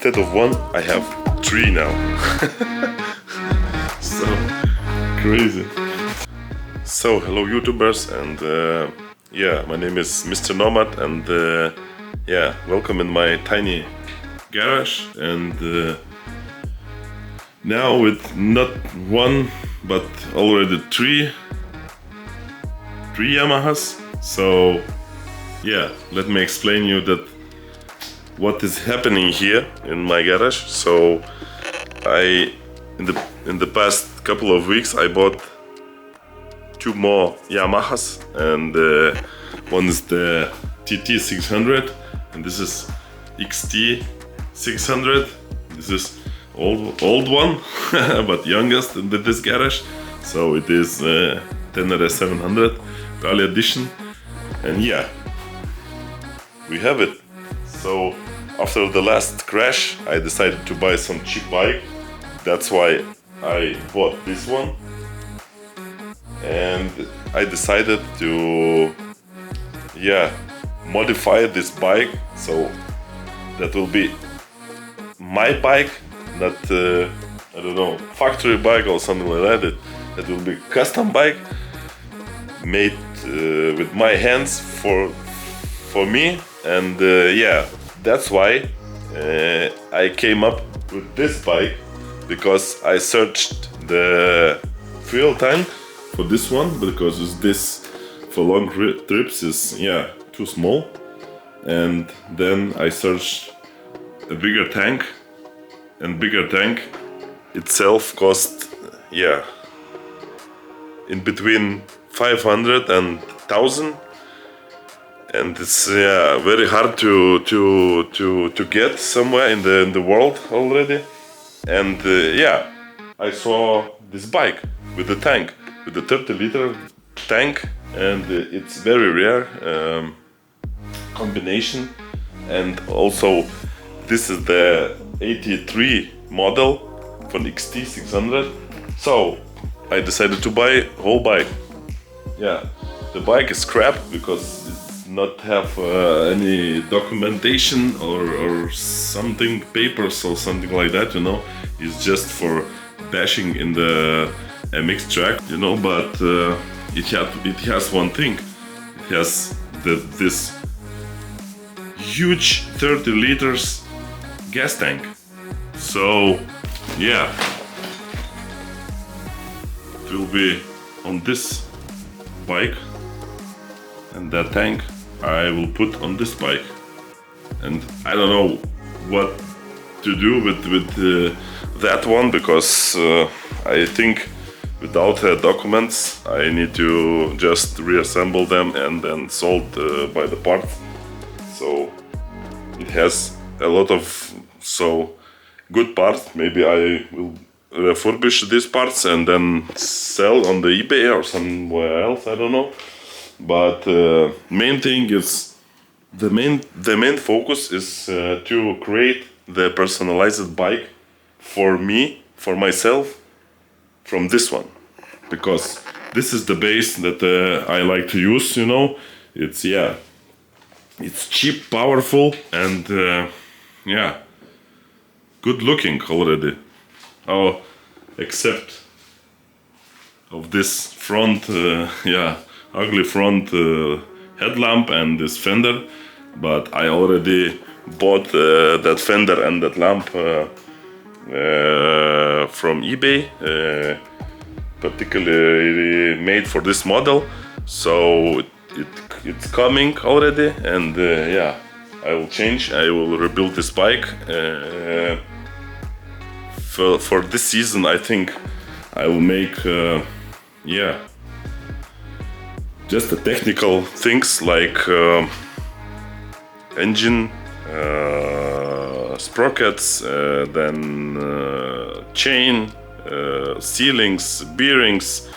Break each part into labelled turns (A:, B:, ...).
A: instead of one, I have 3 now. So crazy. So hello YouTubers, and yeah, my name is Mr. Nomad, and yeah, welcome in my tiny garage. And now with not one but already three Yamahas. So yeah, let me explain you that what is happening here in my garage. So in the past couple of weeks I bought 2 more Yamahas, and one is the TT 600 and this is XT 600. This is old one but youngest in this garage. So it is Tenere 700 Rally Edition, and yeah, we have it. So after the last crash I decided to buy some cheap bike. That's why I bought this one, and I decided to modify this bike, so that will be my bike, not I don't know, factory bike or something like that. It will be custom bike made with my hands for me, and yeah, that's why I came up with this bike, because I searched the fuel tank for this one, because this for long trips is too small, and then I searched a bigger tank, and bigger tank itself cost in between 500 and 1000, and it's very hard to get somewhere in the world already. And yeah, I saw this bike with the tank, with the 30-liter tank, and it's very rare combination. And also this is the 83 model from XT 600. So I decided to buy whole bike. Yeah, the bike is crap because it not have any documentation or something, papers or something like that, you know. It's just for bashing in the MX track, you know. But it has one thing. It has this huge 30 liters gas tank. So yeah, it will be on this bike, and that tank I will put on this bike. And I don't know what to do with that one, because I think without documents I need to just reassemble them and then sold by the parts. So it has a lot of good parts. Maybe I will refurbish these parts and then sell on the eBay or somewhere else, I don't know. But main thing is the main focus is to create the personalized bike for me, for myself, from this one, because this is the base that I like to use, you know. It's it's cheap, powerful, and good looking already. Oh, except of this front ugly front headlamp and this fender, but I already bought that fender and that lamp from eBay, particularly made for this model. So it's coming already, and yeah, I will rebuild this bike. For this season I think I will make just the technical things like engine, sprockets, then chain, sealings, bearings,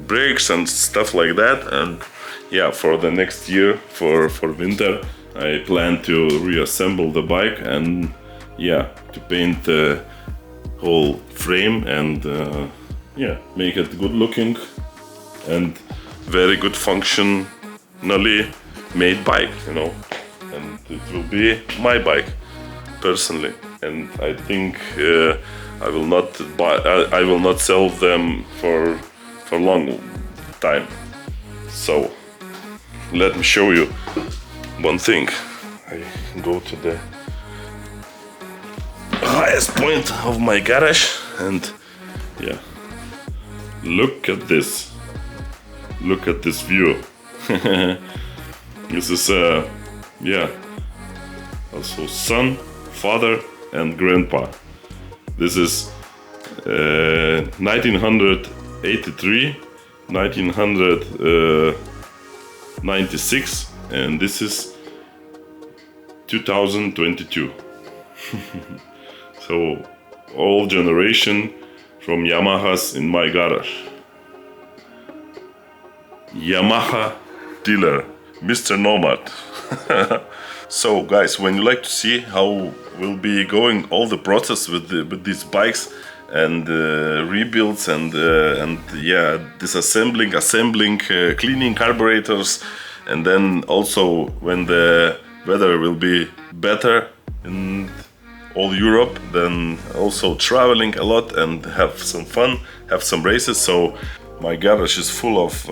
A: brakes and stuff like that. And yeah, for the next year, for winter, I plan to reassemble the bike and to paint the whole frame and make it good looking and very good functionally made bike, you know. And it will be my bike. personally, and I think I will not buy. I will not sell them for long time. So let me show you one thing. I go to the highest point of my garage, and yeah, look at this. Look at this view. This is yeah, also son, father, and grandpa. This is 1983, 1996, and this is 2022. So all generation from Yamahas in my garage. Yamaha dealer, Mr. Nomad. So guys, when you like to see how will be going all the process with these bikes and rebuilds and yeah, disassembling, assembling, cleaning carburetors, and then also when the weather will be better in all Europe, then also traveling a lot and have some fun, have some races. So my garage is full of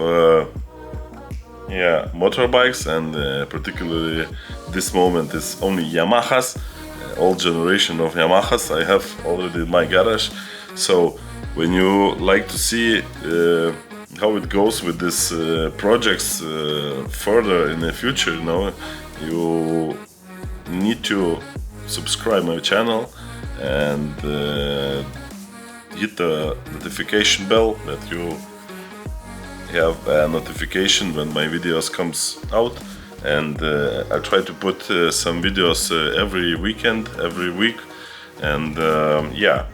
A: yeah, motorbikes, and particularly this moment is only Yamahas, all generation of Yamahas I have already in my garage. So when you like to see how it goes with these projects further in the future, you know, you need to subscribe my channel and hit the notification bell that you have a notification when my videos comes out. And I try to put some videos every weekend, every week. And yeah,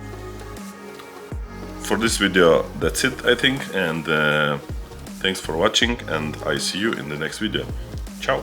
A: for this video that's it, I think. And thanks for watching, and I see you in the next video. Ciao.